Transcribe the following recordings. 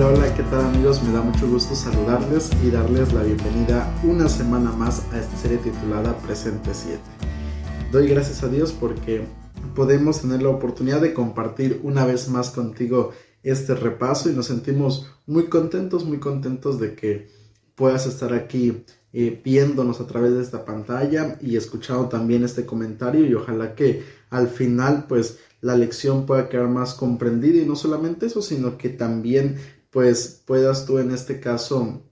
Hola, hola, ¿qué tal amigos? Me da mucho gusto saludarles y darles la bienvenida una semana más a esta serie titulada Presente 7. Doy gracias a Dios porque podemos tener la oportunidad de compartir una vez más contigo este repaso y nos sentimos muy contentos de que puedas estar aquí viéndonos a través de esta pantalla y escuchando también este comentario, y ojalá que al final pues la lección pueda quedar más comprendida, y no solamente eso, sino que también pues puedas tú en este caso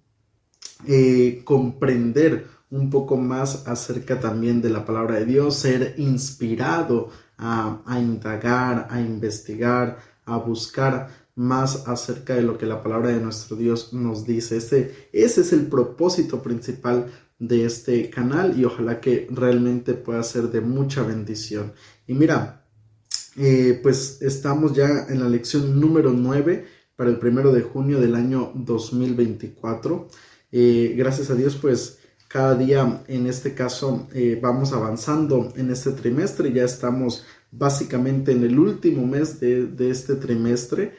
comprender un poco más acerca también de la palabra de Dios, ser inspirado a indagar, a investigar, a buscar más acerca de lo que la palabra de nuestro Dios nos dice. Ese es el propósito principal de este canal, y ojalá que realmente pueda ser de mucha bendición. Y mira, pues estamos ya en la lección número 9 para el 1 de junio del año 2024. Gracias a Dios, pues cada día en este caso vamos avanzando en este trimestre. Ya estamos básicamente en el último mes de este trimestre.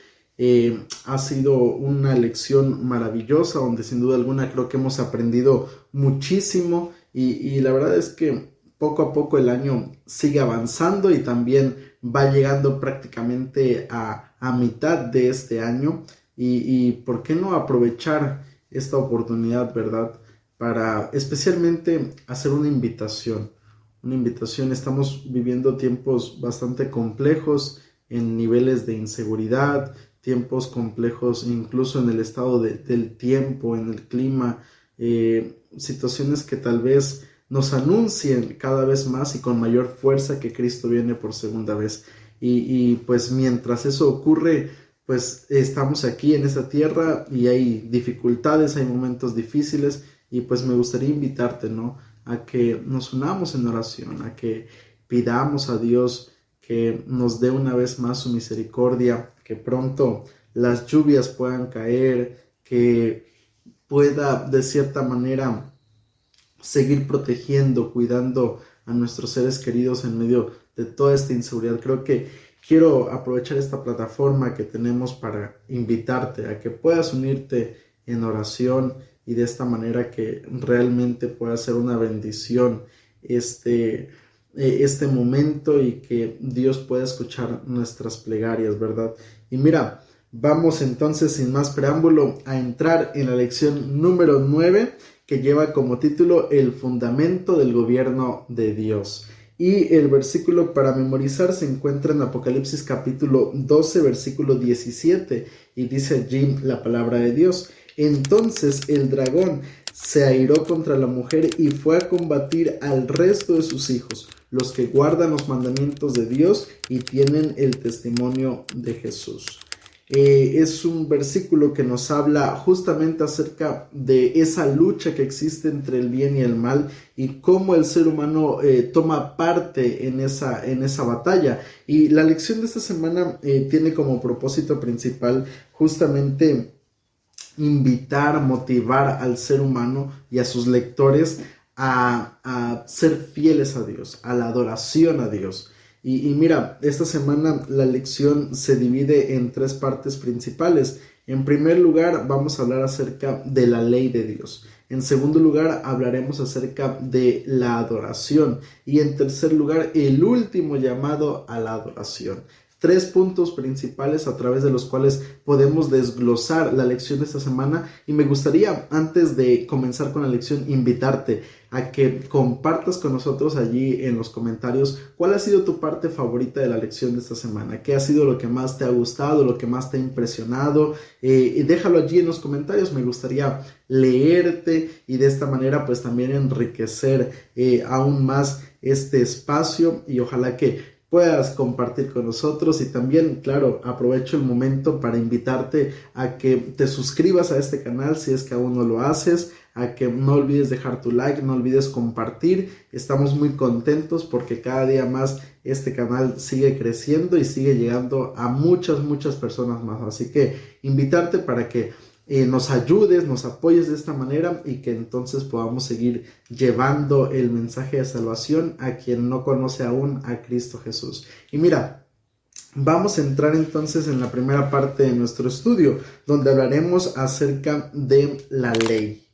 Ha sido una lección maravillosa donde sin duda alguna creo que hemos aprendido muchísimo, y la verdad es que poco a poco el año sigue avanzando y también va llegando prácticamente a mitad de este año, y por qué no aprovechar esta oportunidad, ¿verdad? Para especialmente hacer una invitación. Estamos viviendo tiempos bastante complejos en niveles de inseguridad, tiempos complejos incluso en el estado del tiempo, en el clima, situaciones que tal vez nos anuncien cada vez más y con mayor fuerza que Cristo viene por segunda vez. Y pues mientras eso ocurre, pues estamos aquí en esta tierra y hay dificultades, hay momentos difíciles, y pues me gustaría invitarte, ¿no? A que nos unamos en oración, a que pidamos a Dios que nos dé una vez más su misericordia, que pronto las lluvias puedan caer, que pueda de cierta manera seguir protegiendo, cuidando a nuestros seres queridos en medio de toda esta inseguridad. Creo que quiero aprovechar esta plataforma que tenemos para invitarte a que puedas unirte en oración, y de esta manera que realmente pueda ser una bendición este momento, y que Dios pueda escuchar nuestras plegarias, ¿verdad? Y mira, vamos entonces sin más preámbulo a entrar en la lección número 9, que lleva como título El fundamento del gobierno de Dios. Y el versículo para memorizar se encuentra en Apocalipsis capítulo 12, versículo 17, y dice allí la palabra de Dios: entonces el dragón se airó contra la mujer y fue a combatir al resto de sus hijos, los que guardan los mandamientos de Dios y tienen el testimonio de Jesús. Es un versículo que nos habla justamente acerca de esa lucha que existe entre el bien y el mal, y cómo el ser humano toma parte en esa batalla. Y la lección de esta semana tiene como propósito principal justamente invitar, motivar al ser humano y a sus lectores a ser fieles a Dios, a la adoración a Dios. Y mira, esta semana la lección se divide en tres partes principales. En primer lugar, vamos a hablar acerca de la ley de Dios. En segundo lugar, hablaremos acerca de la adoración. Y en tercer lugar, el último llamado a la adoración. Tres puntos principales a través de los cuales podemos desglosar la lección de esta semana, y me gustaría, antes de comenzar con la lección, invitarte a que compartas con nosotros allí en los comentarios cuál ha sido tu parte favorita de la lección de esta semana, qué ha sido lo que más te ha gustado, lo que más te ha impresionado, y déjalo allí en los comentarios. Me gustaría leerte y de esta manera pues también enriquecer aún más este espacio, y ojalá que puedas compartir con nosotros. Y también, claro, aprovecho el momento para invitarte a que te suscribas a este canal si es que aún no lo haces, a que no olvides dejar tu like, no olvides compartir. Estamos muy contentos porque cada día más este canal sigue creciendo y sigue llegando a muchas personas más. Así que invitarte para que nos ayudes, nos apoyes de esta manera, y que entonces podamos seguir llevando el mensaje de salvación a quien no conoce aún a Cristo Jesús. Y mira, Vamos a entrar entonces en la primera parte de nuestro estudio, donde hablaremos acerca de la ley.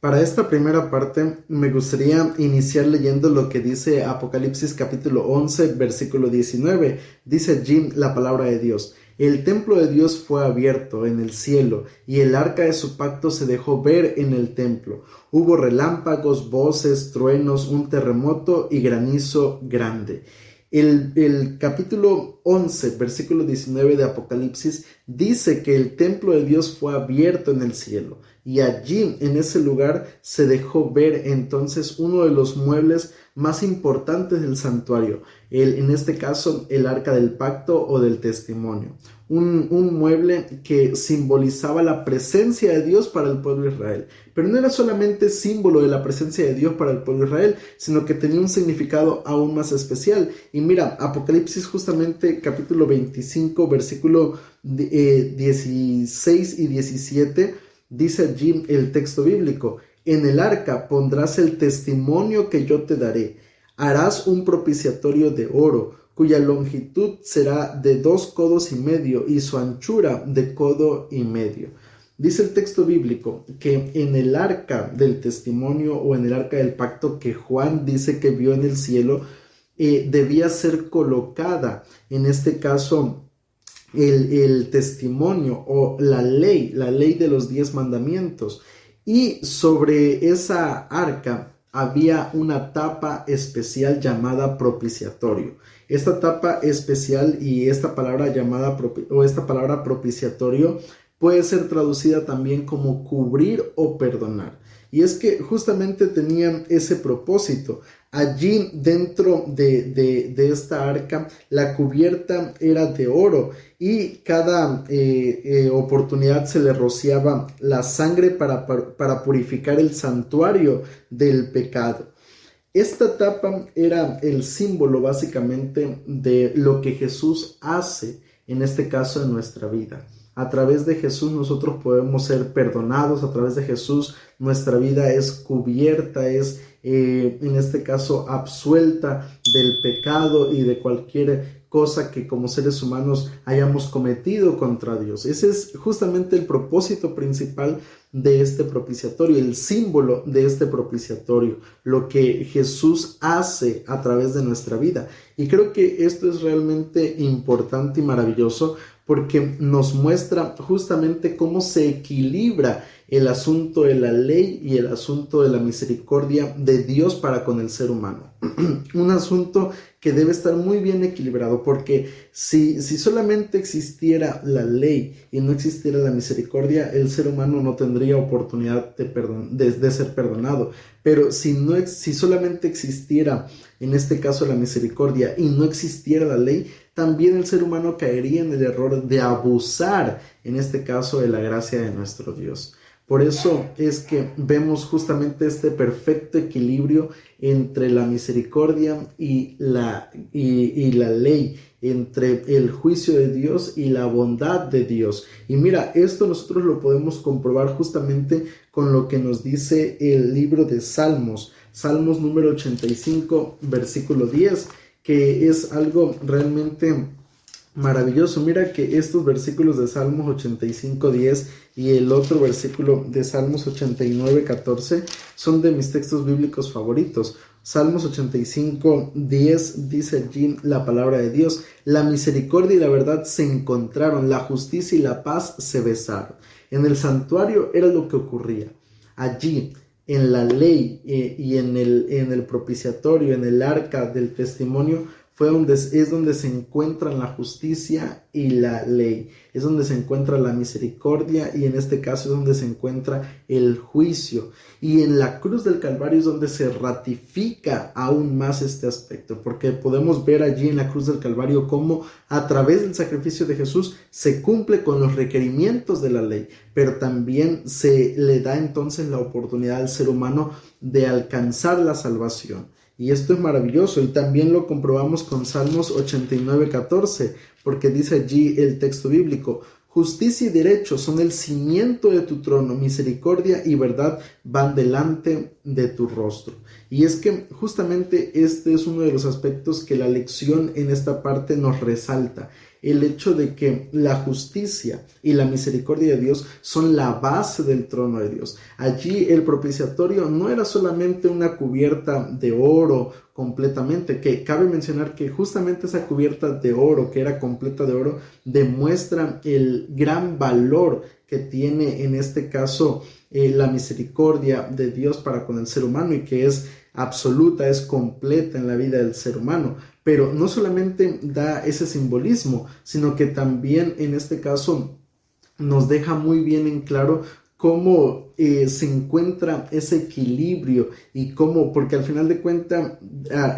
Para esta primera parte me gustaría iniciar leyendo lo que dice Apocalipsis capítulo 11, versículo 19. Dice allí la palabra de Dios: el templo de Dios fue abierto en el cielo, y el arca de su pacto se dejó ver en el templo. Hubo relámpagos, voces, truenos, un terremoto y granizo grande. El capítulo 11, versículo 19 de Apocalipsis dice que el templo de Dios fue abierto en el cielo, y allí en ese lugar se dejó ver entonces uno de los muebles más importantes del santuario, en este caso el arca del pacto o del testimonio, un mueble que simbolizaba la presencia de Dios para el pueblo de Israel. Pero no era solamente símbolo de la presencia de Dios para el pueblo de Israel, sino que tenía un significado aún más especial. Y mira, Apocalipsis justamente capítulo 25, versículo 16 y 17, dice allí el texto bíblico: en el arca pondrás el testimonio que yo te daré. Harás un propiciatorio de oro, cuya longitud será de 2 codos y medio y su anchura de codo y medio. Dice el texto bíblico que en el arca del testimonio o en el arca del pacto que Juan dice que vio en el cielo, debía ser colocada, en este caso, el testimonio o la ley de los 10 mandamientos. Y sobre esa arca había una tapa especial llamada propiciatorio. Esta tapa especial y esta palabra propiciatorio puede ser traducida también como cubrir o perdonar. Y es que justamente tenían ese propósito. Allí dentro de esta arca, la cubierta era de oro, y cada oportunidad se le rociaba la sangre para purificar el santuario del pecado. Esta tapa era el símbolo básicamente de lo que Jesús hace, en este caso en nuestra vida. A través de Jesús nosotros podemos ser perdonados, a través de Jesús nuestra vida es cubierta, en este caso absuelta del pecado y de cualquier cosa que como seres humanos hayamos cometido contra Dios. Ese es justamente el propósito principal de este propiciatorio, el símbolo de este propiciatorio, lo que Jesús hace a través de nuestra vida. Y creo que esto es realmente importante y maravilloso, porque nos muestra justamente cómo se equilibra el asunto de la ley y el asunto de la misericordia de Dios para con el ser humano. Un asunto que debe estar muy bien equilibrado, porque si solamente existiera la ley y no existiera la misericordia, el ser humano no tendría oportunidad de ser perdonado. Pero si solamente existiera, en este caso, la misericordia y no existiera la ley, también el ser humano caería en el error de abusar, en este caso, de la gracia de nuestro Dios. Por eso es que vemos justamente este perfecto equilibrio entre la misericordia y la ley, entre el juicio de Dios y la bondad de Dios. Y mira, esto nosotros lo podemos comprobar justamente con lo que nos dice el libro de Salmos, Salmos número 85, versículo 10, que es algo realmente maravilloso. Mira que estos versículos de Salmos 85:10 y el otro versículo de Salmos 89:14 son de mis textos bíblicos favoritos. Salmos 85:10 dice allí la palabra de Dios: la misericordia y la verdad se encontraron, la justicia y la paz se besaron. En el santuario era lo que ocurría. Allí, en la ley y en el propiciatorio, en el arca del testimonio, es donde se encuentran la justicia y la ley, es donde se encuentra la misericordia, y en este caso es donde se encuentra el juicio. Y en la cruz del Calvario es donde se ratifica aún más este aspecto, porque podemos ver allí en la cruz del Calvario cómo a través del sacrificio de Jesús se cumple con los requerimientos de la ley, pero también se le da entonces la oportunidad al ser humano de alcanzar la salvación. Y esto es maravilloso, y también lo comprobamos con Salmos 89:14, porque dice allí el texto bíblico: justicia y derecho son el cimiento de tu trono, misericordia y verdad van delante de tu rostro. Y es que justamente este es uno de los aspectos que la lección en esta parte nos resalta. El hecho de que la justicia y la misericordia de Dios son la base del trono de Dios. Allí el propiciatorio no era solamente una cubierta de oro completamente, que cabe mencionar que justamente esa cubierta de oro, que era completa de oro, demuestra el gran valor que tiene en este caso la misericordia de Dios para con el ser humano, y que es absoluta, es completa en la vida del ser humano. Pero no solamente da ese simbolismo, sino que también en este caso nos deja muy bien en claro cómo se encuentra ese equilibrio y cómo, porque al final de cuentas,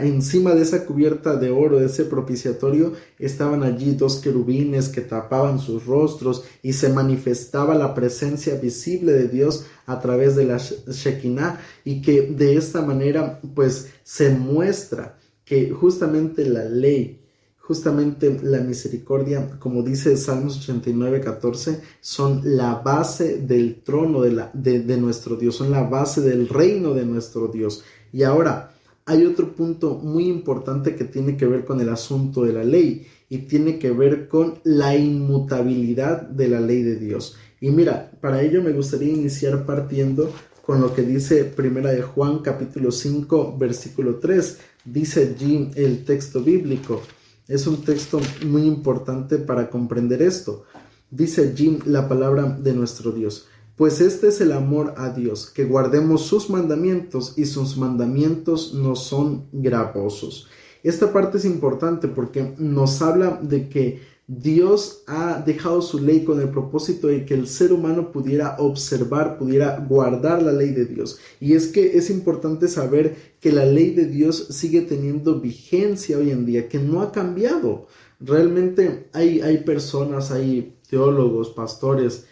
encima de esa cubierta de oro, de ese propiciatorio, estaban allí dos querubines que tapaban sus rostros y se manifestaba la presencia visible de Dios a través de la Shekinah, y que de esta manera pues se muestra que justamente la ley, justamente la misericordia, como dice Salmos 89:14, son la base del trono de nuestro Dios, son la base del reino de nuestro Dios. Y ahora hay otro punto muy importante que tiene que ver con el asunto de la ley, y tiene que ver con la inmutabilidad de la ley de Dios. Y mira, para ello me gustaría iniciar partiendo con lo que dice Primera de Juan capítulo 5 versículo 3. Dice allí el texto bíblico. Es un texto muy importante para comprender esto. Dice allí la palabra de nuestro Dios: pues este es el amor a Dios, que guardemos sus mandamientos, y sus mandamientos no son gravosos. Esta parte es importante porque nos habla de que Dios ha dejado su ley con el propósito de que el ser humano pudiera observar, pudiera guardar la ley de Dios. Y es que es importante saber que la ley de Dios sigue teniendo vigencia hoy en día, que no ha cambiado. Realmente hay personas, hay teólogos, pastores,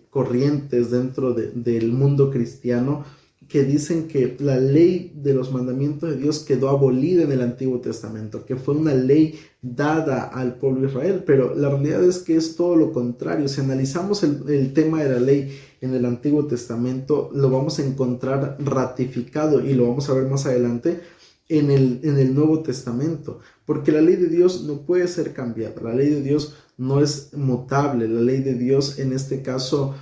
corrientes dentro del mundo cristiano que dicen que la ley de los mandamientos de Dios quedó abolida en el Antiguo Testamento, que fue una ley dada al pueblo de Israel, pero la realidad es que es todo lo contrario. Si analizamos el tema de la ley en el Antiguo Testamento, lo vamos a encontrar ratificado, y lo vamos a ver más adelante en el Nuevo Testamento, porque la ley de Dios no puede ser cambiada, la ley de Dios no es mutable, la ley de Dios en este caso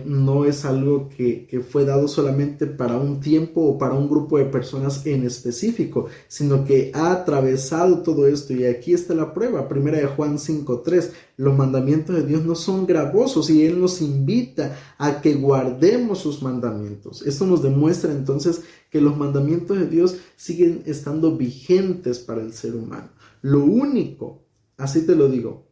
no es algo que fue dado solamente para un tiempo o para un grupo de personas en específico, sino que ha atravesado todo esto. Y aquí está la prueba, Primera de Juan 5:3, los mandamientos de Dios no son gravosos, y Él nos invita a que guardemos sus mandamientos. Esto nos demuestra entonces que los mandamientos de Dios siguen estando vigentes para el ser humano. Lo único, así te lo digo,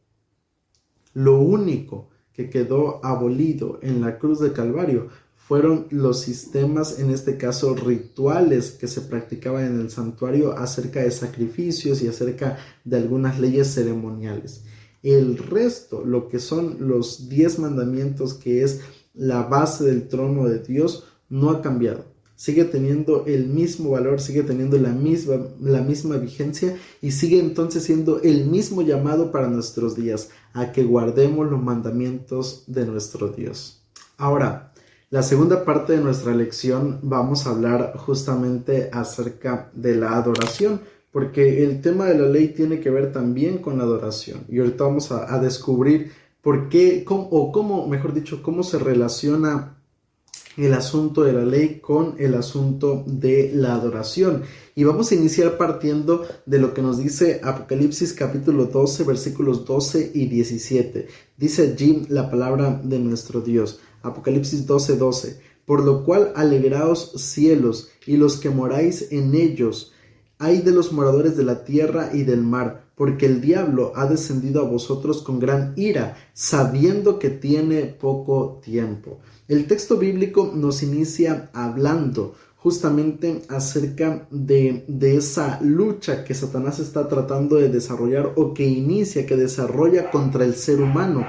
lo único que quedó abolido en la cruz de Calvario fueron los sistemas, en este caso rituales, que se practicaban en el santuario acerca de sacrificios y acerca de algunas leyes ceremoniales. El resto, lo que son los 10 mandamientos, que es la base del trono de Dios, no ha cambiado. Sigue teniendo el mismo valor, sigue teniendo la misma vigencia, y sigue entonces siendo el mismo llamado para nuestros días, a que guardemos los mandamientos de nuestro Dios. Ahora, la segunda parte de nuestra lección vamos a hablar justamente acerca de la adoración, porque el tema de la ley tiene que ver también con la adoración, y ahorita vamos a descubrir por qué, cómo se relaciona el asunto de la ley con el asunto de la adoración. Y vamos a iniciar partiendo de lo que nos dice Apocalipsis capítulo 12, versículos 12 y 17. Dice allí la palabra de nuestro Dios. Apocalipsis 12:12. Por lo cual alegraos cielos, y los que moráis en ellos. Ay de los moradores de la tierra y del mar, porque el diablo ha descendido a vosotros con gran ira, sabiendo que tiene poco tiempo. El texto bíblico nos inicia hablando justamente acerca de esa lucha que Satanás está tratando de desarrollar, o que desarrolla contra el ser humano.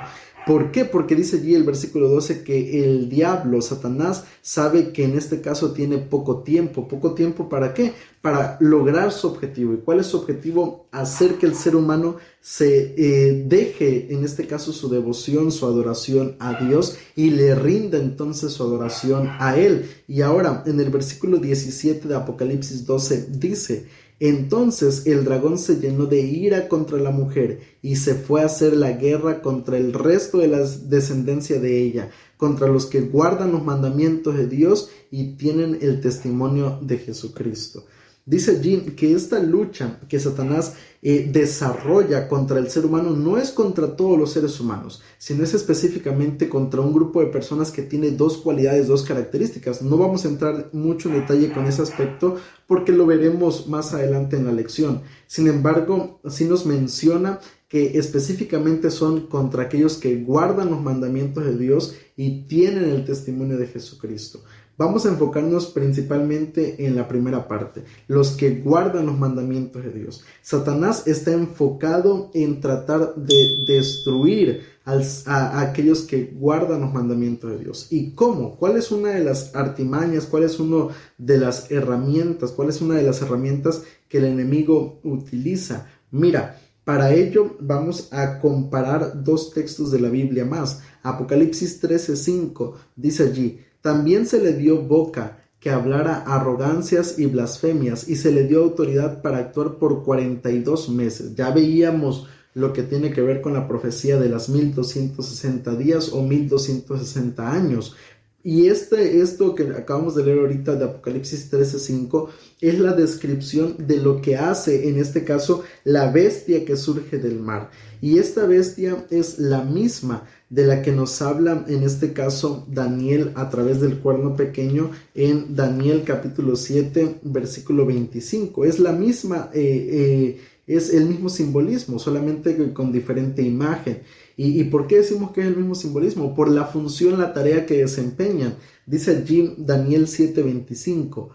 ¿Por qué? Porque dice allí el versículo 12 que el diablo, Satanás, sabe que en este caso tiene poco tiempo. ¿Poco tiempo para qué? Para lograr su objetivo. ¿Y cuál es su objetivo? Hacer que el ser humano se deje, en este caso, su devoción, su adoración a Dios y le rinda entonces su adoración a Él. Y ahora, en el versículo 17 de Apocalipsis 12 dice: entonces el dragón se llenó de ira contra la mujer y se fue a hacer la guerra contra el resto de la descendencia de ella, contra los que guardan los mandamientos de Dios y tienen el testimonio de Jesucristo. Dice allí que esta lucha que Satanás desarrolla contra el ser humano no es contra todos los seres humanos, sino es específicamente contra un grupo de personas que tiene dos cualidades, dos características. No vamos a entrar mucho en detalle con ese aspecto porque lo veremos más adelante en la lección. Sin embargo, sí nos menciona que específicamente son contra aquellos que guardan los mandamientos de Dios y tienen el testimonio de Jesucristo. Vamos a enfocarnos principalmente en la primera parte, los que guardan los mandamientos de Dios. Satanás está enfocado en tratar de destruir a aquellos que guardan los mandamientos de Dios. ¿Y cómo? ¿Cuál es una de las artimañas? ¿Cuál es una de las herramientas? ¿Cuál es una de las herramientas que el enemigo utiliza? Mira, para ello vamos a comparar dos textos de la Biblia más. Apocalipsis 13:5 dice allí: también se le dio boca que hablara arrogancias y blasfemias, y se le dio autoridad para actuar por 42 meses. Ya veíamos lo que tiene que ver con la profecía de las 1260 días o 1260 años. Y esto que acabamos de leer ahorita de Apocalipsis 13:5 es la descripción de lo que hace, en este caso, la bestia que surge del mar. Y esta bestia es la misma de la que nos habla, en este caso, Daniel a través del cuerno pequeño en Daniel capítulo 7, versículo 25. Es la misma, es el mismo simbolismo, solamente con diferente imagen. ¿Y por qué decimos que es el mismo simbolismo? Por la función, la tarea que desempeñan. Dice allí Daniel 7:25: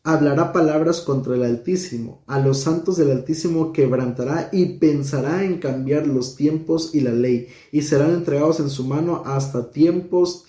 hablará palabras contra el Altísimo, a los santos del Altísimo quebrantará y pensará en cambiar los tiempos y la ley, y serán entregados en su mano hasta tiempos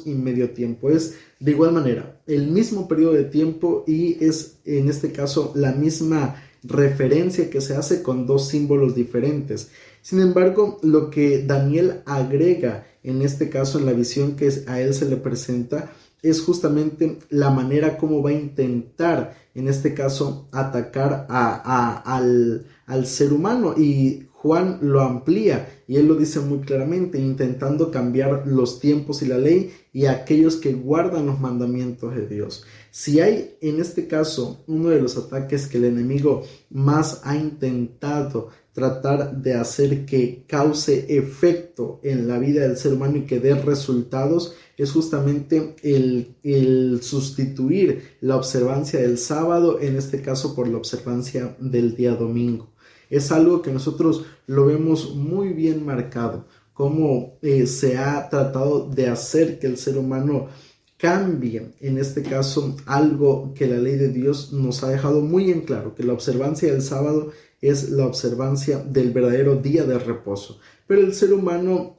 y medio tiempo. Es de igual manera el mismo periodo de tiempo y es en este caso la misma referencia que se hace con dos símbolos diferentes. Sin embargo, lo que Daniel agrega en este caso en la visión que a él se le presenta es justamente la manera como va a intentar, en este caso, atacar al ser humano. Y Juan lo amplía y él lo dice muy claramente, intentando cambiar los tiempos y la ley y aquellos que guardan los mandamientos de Dios. Si hay en este caso uno de los ataques que el enemigo más ha intentado tratar de hacer que cause efecto en la vida del ser humano y que dé resultados, es justamente el sustituir la observancia del sábado, en este caso por la observancia del día domingo. Es algo que nosotros lo vemos muy bien marcado, cómo se ha tratado de hacer que el ser humano cambie, en este caso, algo que la ley de Dios nos ha dejado muy en claro, que la observancia del sábado es la observancia del verdadero día de reposo. Pero el ser humano,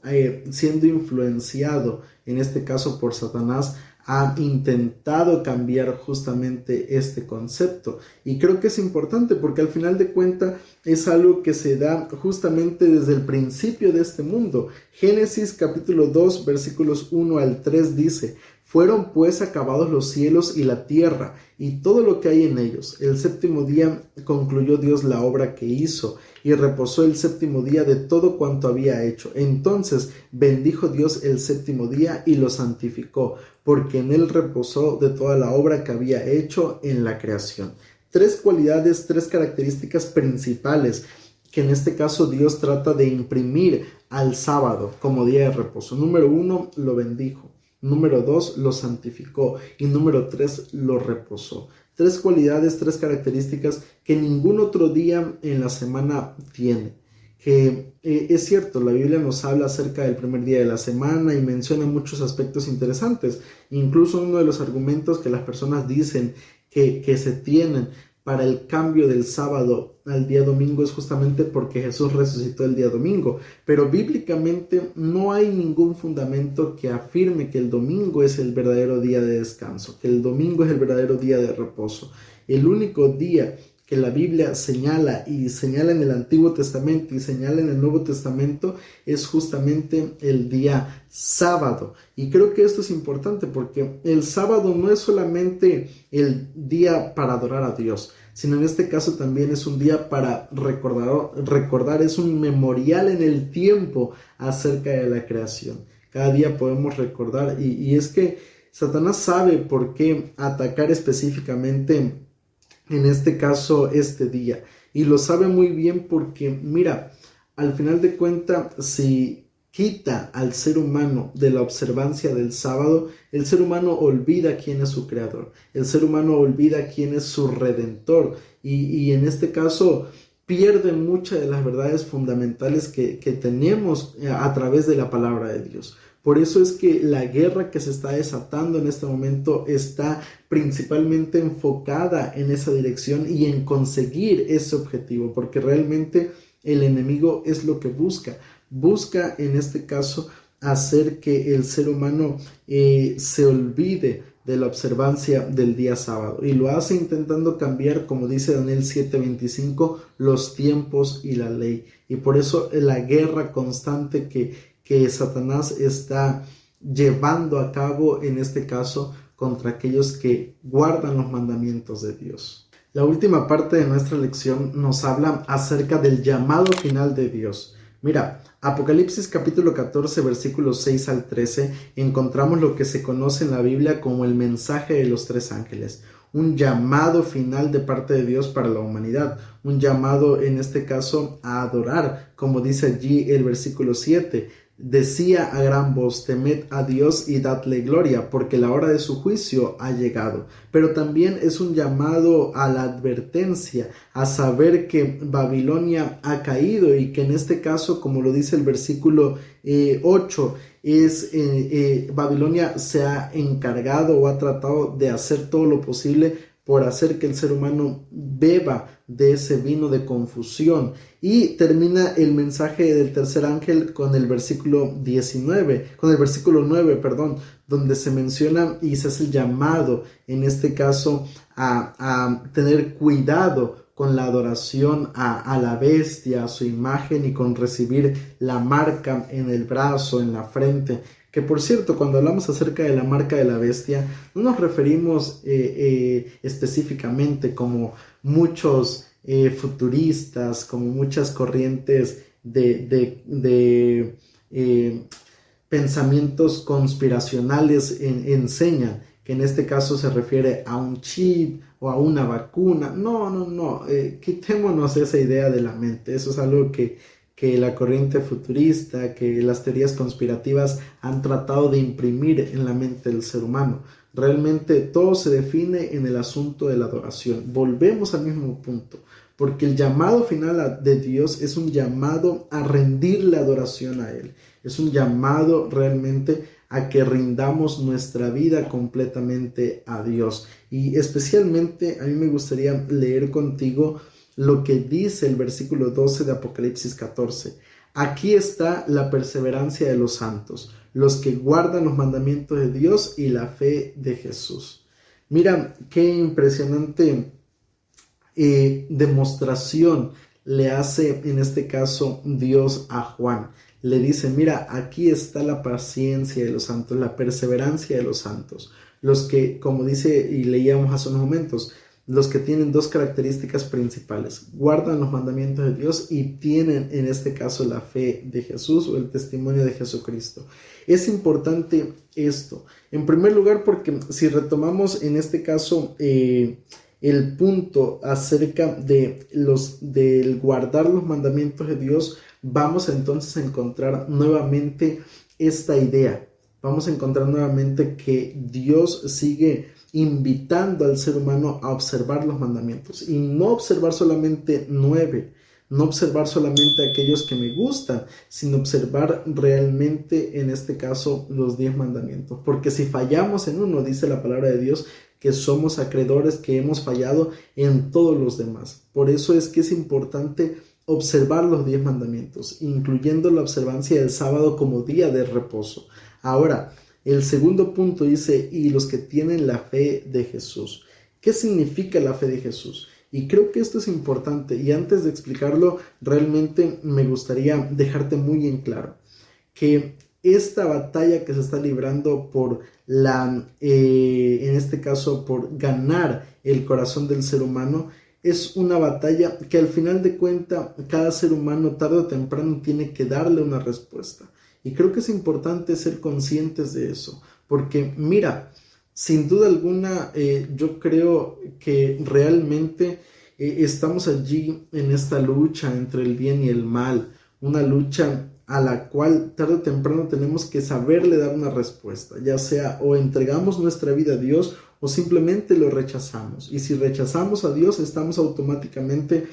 siendo influenciado, en este caso por Satanás, ha intentado cambiar justamente este concepto. Y creo que es importante porque al final de cuentas es algo que se da justamente desde el principio de este mundo. Génesis capítulo 2 versículos 1 al 3 dice: fueron pues acabados los cielos y la tierra y todo lo que hay en ellos. El séptimo día concluyó Dios la obra que hizo y reposó el séptimo día de todo cuanto había hecho. Entonces bendijo Dios el séptimo día y lo santificó, porque en él reposó de toda la obra que había hecho en la creación. Tres cualidades, tres características principales que en este caso Dios trata de imprimir al sábado como día de reposo. Número 1, lo bendijo. Número 2, lo santificó. Y número 3, lo reposó. Tres cualidades, tres características que ningún otro día en la semana tiene. Que es cierto, la Biblia nos habla acerca del primer día de la semana y menciona muchos aspectos interesantes. Incluso uno de los argumentos que las personas dicen que se tienen para el cambio del sábado al día domingo es justamente porque Jesús resucitó el día domingo, pero bíblicamente no hay ningún fundamento que afirme que el domingo es el verdadero día de descanso, que el domingo es el verdadero día de reposo. El único día que la Biblia señala y señala en el Antiguo Testamento y señala en el Nuevo Testamento es justamente el día sábado. Y creo que esto es importante porque el sábado no es solamente el día para adorar a Dios, sino en este caso también es un día para recordar, es un memorial en el tiempo acerca de la creación. Cada día podemos recordar y es que Satanás sabe por qué atacar específicamente en este caso este día, y lo sabe muy bien porque mira, al final de cuentas, si quita al ser humano de la observancia del sábado, el ser humano olvida quién es su creador, el ser humano olvida quién es su redentor, y en este caso pierde muchas de las verdades fundamentales que tenemos a través de la palabra de Dios. Por eso es que la guerra que se está desatando en este momento está principalmente enfocada en esa dirección y en conseguir ese objetivo, porque realmente el enemigo es lo que busca. Busca en este caso hacer que el ser humano se olvide de la observancia del día sábado, y lo hace intentando cambiar, como dice Daniel 7:25, los tiempos y la ley. Y por eso la guerra constante que Satanás está llevando a cabo en este caso contra aquellos que guardan los mandamientos de Dios. La última parte de nuestra lección nos habla acerca del llamado final de Dios. Mira, Apocalipsis capítulo 14 versículos 6 al 13 encontramos lo que se conoce en la Biblia como el mensaje de los tres ángeles, un llamado final de parte de Dios para la humanidad, un llamado en este caso a adorar, como dice allí el versículo 7. Decía a gran voz: temed a Dios y dadle gloria, porque la hora de su juicio ha llegado. Pero también es un llamado a la advertencia, a saber que Babilonia ha caído y que en este caso, como lo dice el versículo 8, Babilonia se ha encargado o ha tratado de hacer todo lo posible por hacer que el ser humano beba de ese vino de confusión. Y termina el mensaje del tercer ángel con el versículo 9, donde se menciona y se hace el llamado, en este caso, a tener cuidado con la adoración a la bestia, a su imagen, y con recibir la marca en el brazo, en la frente. Que por cierto, cuando hablamos acerca de la marca de la bestia, no nos referimos específicamente como muchos futuristas, como muchas corrientes de pensamientos conspiracionales enseñan, que en este caso se refiere a un chip o a una vacuna. No, quitémonos esa idea de la mente. Eso es algo que la corriente futurista, que las teorías conspirativas han tratado de imprimir en la mente del ser humano. Realmente todo se define en el asunto de la adoración. Volvemos al mismo punto, porque el llamado final de Dios es un llamado a rendirle adoración a Él. Es un llamado realmente a que rindamos nuestra vida completamente a Dios. Y especialmente a mí me gustaría leer contigo lo que dice el versículo 12 de Apocalipsis 14. Aquí está la perseverancia de los santos, los que guardan los mandamientos de Dios y la fe de Jesús. Mira qué impresionante demostración le hace en este caso Dios a Juan. Le dice: mira, aquí está la paciencia de los santos, la perseverancia de los santos, los que, como dice y leíamos hace unos momentos, los que tienen dos características principales: guardan los mandamientos de Dios y tienen en este caso la fe de Jesús o el testimonio de Jesucristo. Es importante esto, en primer lugar, porque si retomamos en este caso el punto acerca del guardar los mandamientos de Dios, vamos entonces a encontrar nuevamente esta idea. Vamos a encontrar nuevamente que Dios sigue invitando al ser humano a observar los mandamientos, y no observar solamente 9, no observar solamente aquellos que me gustan, sino observar realmente en este caso los 10 mandamientos, porque si fallamos en uno, dice la palabra de Dios, que somos acreedores, que hemos fallado en todos los demás. Por eso es que es importante observar los 10 mandamientos, incluyendo la observancia del sábado como día de reposo. Ahora, el segundo punto dice, y los que tienen la fe de Jesús. ¿Qué significa la fe de Jesús? Y creo que esto es importante, y antes de explicarlo, realmente me gustaría dejarte muy en claro que esta batalla que se está librando por en este caso, por ganar el corazón del ser humano, es una batalla que al final de cuentas cada ser humano tarde o temprano tiene que darle una respuesta. Y creo que es importante ser conscientes de eso, porque mira, sin duda alguna yo creo que realmente estamos allí en esta lucha entre el bien y el mal, una lucha a la cual tarde o temprano tenemos que saberle dar una respuesta, ya sea o entregamos nuestra vida a Dios o simplemente lo rechazamos. Y si rechazamos a Dios, estamos automáticamente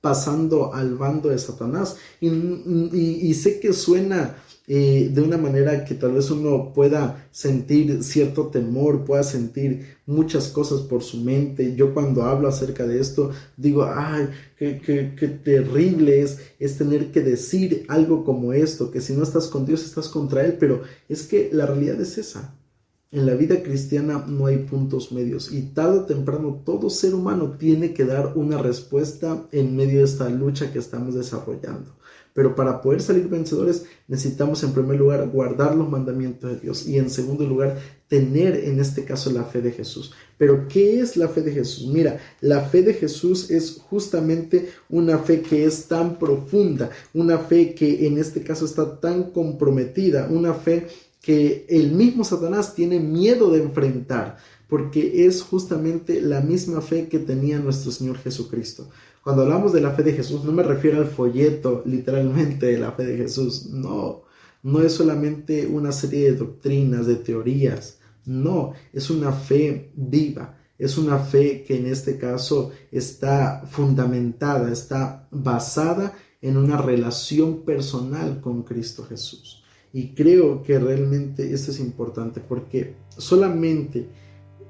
pasando al bando de Satanás. Y sé que suena de una manera que tal vez uno pueda sentir cierto temor, pueda sentir muchas cosas por su mente. Yo cuando hablo acerca de esto digo, ay, qué terrible es tener que decir algo como esto, que si no estás con Dios estás contra Él, pero es que la realidad es esa. En la vida cristiana no hay puntos medios y tarde o temprano todo ser humano tiene que dar una respuesta en medio de esta lucha que estamos desarrollando. Pero para poder salir vencedores necesitamos en primer lugar guardar los mandamientos de Dios y en segundo lugar tener en este caso la fe de Jesús. Pero ¿qué es la fe de Jesús? Mira, la fe de Jesús es justamente una fe que es tan profunda, una fe que en este caso está tan comprometida, una fe que el mismo Satanás tiene miedo de enfrentar, porque es justamente la misma fe que tenía nuestro Señor Jesucristo. Cuando hablamos de la fe de Jesús, no me refiero al folleto literalmente de la fe de Jesús, no es solamente una serie de doctrinas, de teorías, no, es una fe viva, es una fe que en este caso está fundamentada, está basada en una relación personal con Cristo Jesús. Y creo que realmente esto es importante porque solamente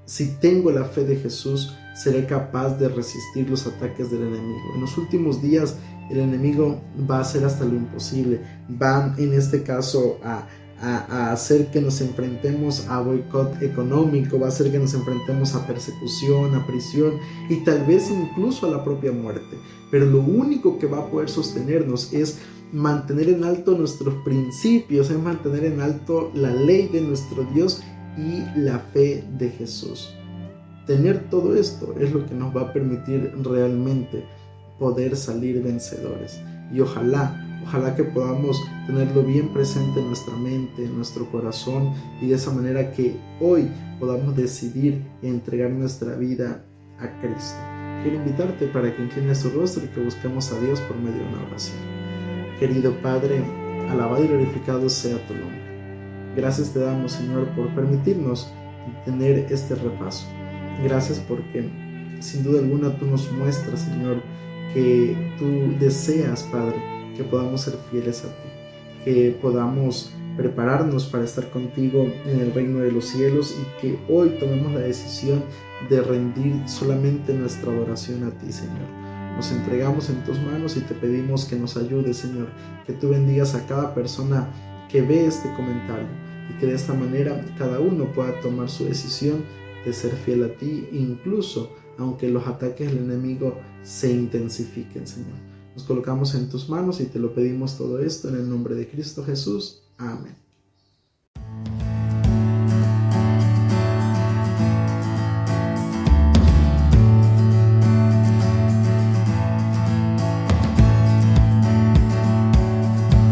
si tengo la fe de Jesús seré capaz de resistir los ataques del enemigo. En los últimos días el enemigo va a hacer hasta lo imposible, va en este caso a hacer que nos enfrentemos a boicot económico, va a hacer que nos enfrentemos a persecución, a prisión y tal vez incluso a la propia muerte. Pero lo único que va a poder sostenernos es mantener en alto nuestros principios, es mantener en alto la ley de nuestro Dios y la fe de Jesús. Tener todo esto es lo que nos va a permitir realmente poder salir vencedores. Y ojalá que podamos tenerlo bien presente en nuestra mente, en nuestro corazón, y de esa manera que hoy podamos decidir entregar nuestra vida a Cristo. Quiero invitarte para que inclines tu rostro y que busquemos a Dios por medio de una oración. Querido Padre, alabado y glorificado sea tu nombre. Gracias te damos, Señor, por permitirnos tener este repaso. Gracias porque sin duda alguna tú nos muestras, Señor, que tú deseas, Padre, que podamos ser fieles a ti, que podamos prepararnos para estar contigo en el reino de los cielos y que hoy tomemos la decisión de rendir solamente nuestra adoración a ti, Señor. Nos entregamos en tus manos y te pedimos que nos ayudes, Señor, que tú bendigas a cada persona que ve este comentario y que de esta manera cada uno pueda tomar su decisión de ser fiel a ti, incluso aunque los ataques del enemigo se intensifiquen, Señor. Nos colocamos en tus manos y te lo pedimos todo esto en el nombre de Cristo Jesús. Amén.